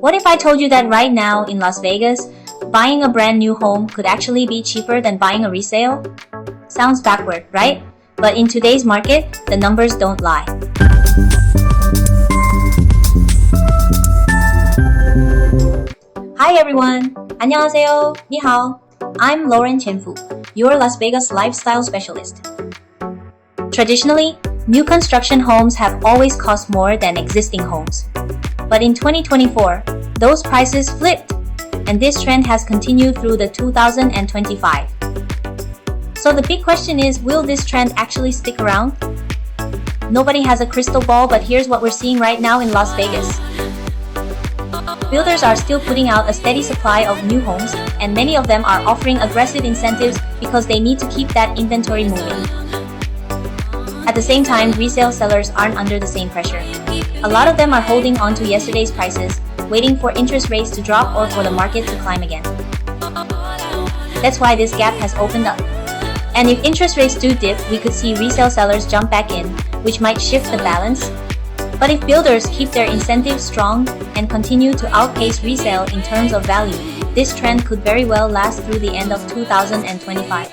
What if I told you that right now in Las Vegas, buying a brand new home could actually be cheaper than buying a resale? Sounds backward, right? But in today's market, the numbers don't lie. Hi everyone! 안녕하세요. 你好. I'm Lauren Chenfu, your Las Vegas lifestyle specialist. Traditionally, new construction homes have always cost more than existing homes. But in 2024, those prices flipped, and this trend has continued through the 2025. So the big question is, will this trend actually stick around? Nobody has a crystal ball, but here's what we're seeing right now in Las Vegas. Builders are still putting out a steady supply of new homes, and many of them are offering aggressive incentives because they need to keep that inventory moving. At the same time, resale sellers aren't under the same pressure. A lot of them are holding on to yesterday's prices, waiting for interest rates to drop or for the market to climb again. That's why this gap has opened up. And if interest rates do dip, we could see resale sellers jump back in, which might shift the balance. But if builders keep their incentives strong and continue to outpace resale in terms of value, this trend could very well last through the end of 2025.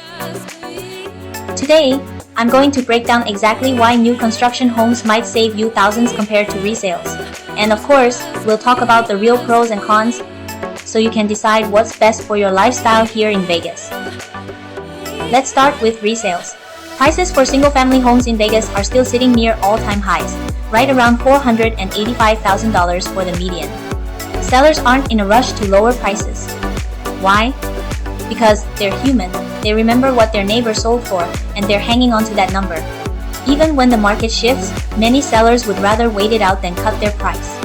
Today, I'm going to break down exactly why new construction homes might save you thousands compared to resales. And of course, we'll talk about the real pros and cons, so you can decide what's best for your lifestyle here in Vegas. Let's start with resales. Prices for single-family homes in Vegas are still sitting near all-time highs, right around $485,000 for the median. Sellers aren't in a rush to lower prices. Why? Because they're human. They remember what their neighbor sold for, and they're hanging on to that number. Even when the market shifts, many sellers would rather wait it out than cut their price.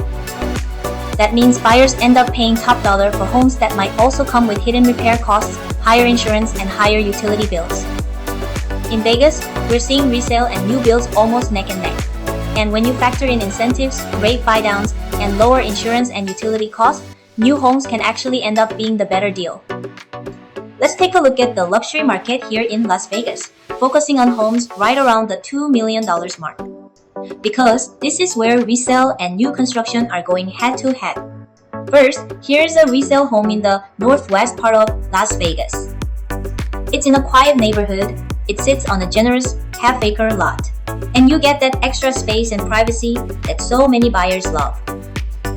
That means buyers end up paying top dollar for homes that might also come with hidden repair costs, higher insurance, and higher utility bills. In Vegas, we're seeing resale and new builds almost neck and neck. And when you factor in incentives, rate buydowns, and lower insurance and utility costs, new homes can actually end up being the better deal. Let's take a look at the luxury market here in Las Vegas, focusing on homes right around the $2 million mark. Because this is where resale and new construction are going head to head. First, here's a resale home in the northwest part of Las Vegas. It's in a quiet neighborhood. It sits on a generous half-acre lot. And you get that extra space and privacy that so many buyers love.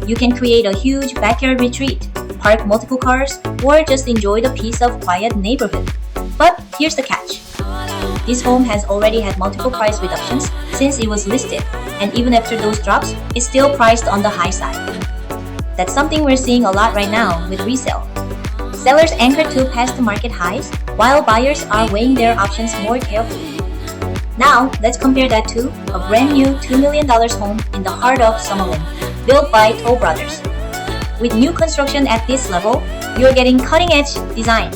You can create a huge backyard retreat, park multiple cars, or just enjoy the peace of quiet neighborhood. But here's the catch. This home has already had multiple price reductions since it was listed, and even after those drops, it's still priced on the high side. That's something we're seeing a lot right now with resale. Sellers anchor to past market highs, while buyers are weighing their options more carefully. Now, let's compare that to a brand new $2 million home in the heart of Summerlin, built by Toll Brothers. With new construction at this level, you're getting cutting-edge design,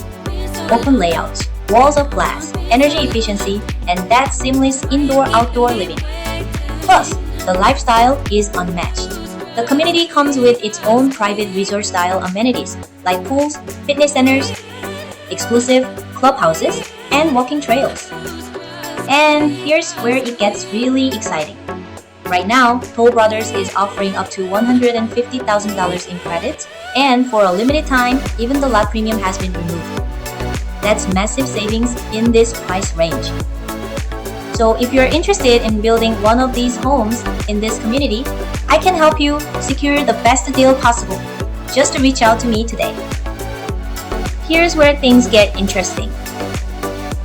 open layouts, walls of glass, energy efficiency, and that seamless indoor-outdoor living. Plus, the lifestyle is unmatched. The community comes with its own private resort-style amenities like pools, fitness centers, exclusive clubhouses, and walking trails. And here's where it gets really exciting. Right now, Toll Brothers is offering up to $150,000 in credits, and for a limited time, even the lot premium has been removed. That's massive savings in this price range. So if you're interested in building one of these homes in this community, I can help you secure the best deal possible. Just reach out to me today. Here's where things get interesting.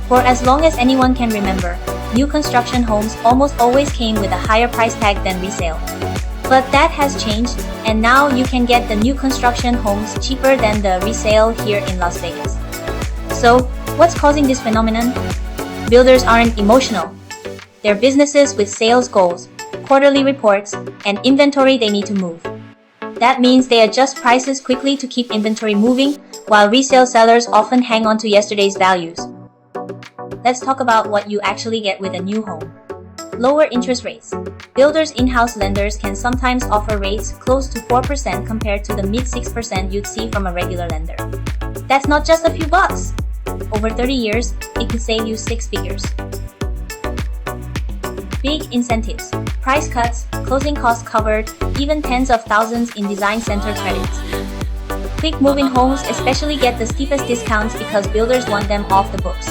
For as long as anyone can remember, new construction homes almost always came with a higher price tag than resale. But that has changed, and now you can get the new construction homes cheaper than the resale here in Las Vegas. So, what's causing this phenomenon? Builders aren't emotional. They're businesses with sales goals, quarterly reports, and inventory they need to move. That means they adjust prices quickly to keep inventory moving, while resale sellers often hang on to yesterday's values. Let's talk about what you actually get with a new home. Lower interest rates. Builders' in-house lenders can sometimes offer rates close to 4% compared to the mid-6% you'd see from a regular lender. That's not just a few bucks. Over 30 years, it could save you 6 figures. Big incentives, price cuts, closing costs covered, even tens of thousands in design center credits. Quick move-in homes especially get the steepest discounts because builders want them off the books.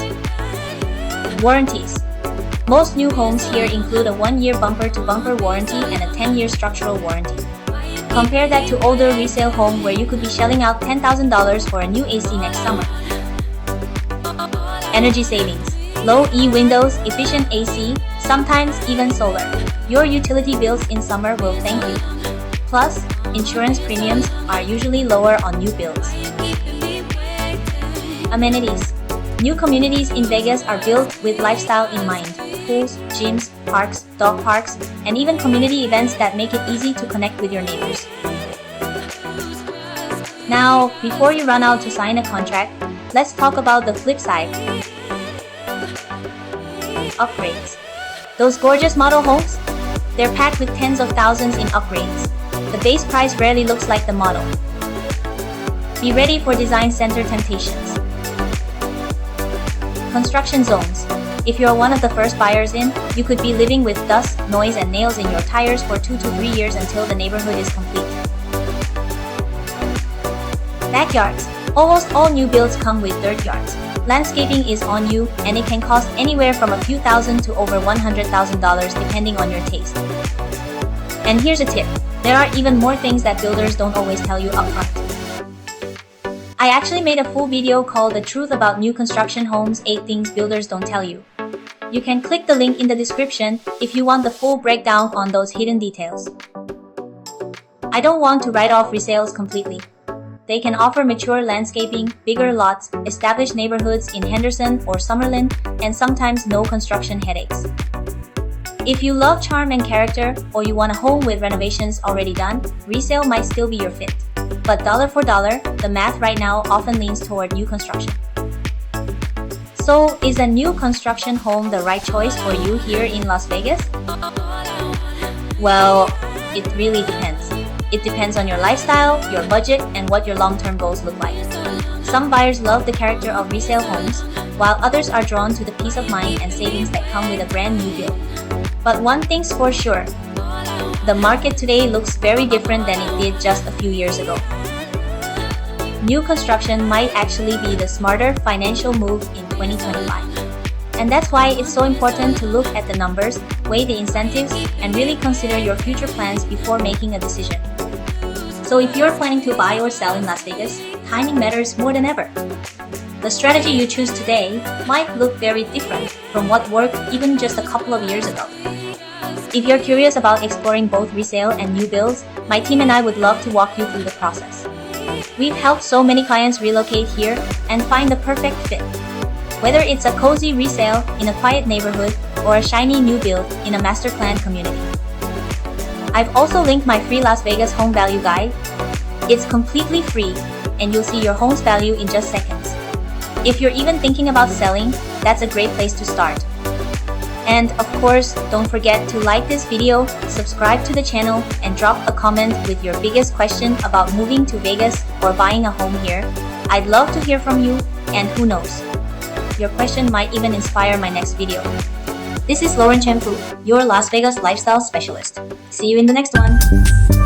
Warranties. Most new homes here include a 1-year bumper-to-bumper warranty and a 10-year structural warranty. Compare that to older resale home where you could be shelling out $10,000 for a new AC next summer. Energy savings. Low E windows, efficient AC, sometimes even solar. Your utility bills in summer will thank you. Plus, insurance premiums are usually lower on new builds. Amenities. New communities in Vegas are built with lifestyle in mind. Pools, gyms, parks, dog parks, and even community events that make it easy to connect with your neighbors. Now, before you run out to sign a contract, let's talk about the flip side. Upgrades. Those gorgeous model homes? They're packed with tens of thousands in upgrades. The base price rarely looks like the model. Be ready for design center temptations. Construction zones. If you're one of the first buyers in, you could be living with dust, noise, and nails in your tires for 2 to 3 years until the neighborhood is complete. Backyards. Almost all new builds come with dirt yards. Landscaping is on you, and it can cost anywhere from a few thousand to over $100,000 depending on your taste. And here's a tip. There are even more things that builders don't always tell you upfront. I actually made a full video called The Truth About New Construction Homes 8 Things Builders Don't Tell You. You can click the link in the description if you want the full breakdown on those hidden details. I don't want to write off resales completely. They can offer mature landscaping, bigger lots, established neighborhoods in Henderson or Summerlin, and sometimes no construction headaches. If you love charm and character, or you want a home with renovations already done, resale might still be your fit. But dollar for dollar, the math right now often leans toward new construction. So, is a new construction home the right choice for you here in Las Vegas? Well, it really depends. It depends on your lifestyle, your budget, and what your long-term goals look like. Some buyers love the character of resale homes, while others are drawn to the peace of mind and savings that come with a brand new build. But one thing's for sure, the market today looks very different than it did just a few years ago. New construction might actually be the smarter financial move in 2025. And that's why it's so important to look at the numbers, weigh the incentives, and really consider your future plans before making a decision. So if you're planning to buy or sell in Las Vegas, timing matters more than ever. The strategy you choose today might look very different from what worked even just a couple of years ago. If you're curious about exploring both resale and new builds, my team and I would love to walk you through the process. We've helped so many clients relocate here and find the perfect fit. Whether it's a cozy resale in a quiet neighborhood or a shiny new build in a master planned community. I've also linked my free Las Vegas home value guide. It's completely free, and you'll see your home's value in just seconds. If you're even thinking about selling, that's a great place to start. And of course, don't forget to like this video, subscribe to the channel, and drop a comment with your biggest question about moving to Vegas or buying a home here. I'd love to hear from you, and who knows, your question might even inspire my next video. This is Lauren Chen Fu, your Las Vegas lifestyle specialist. See you in the next one.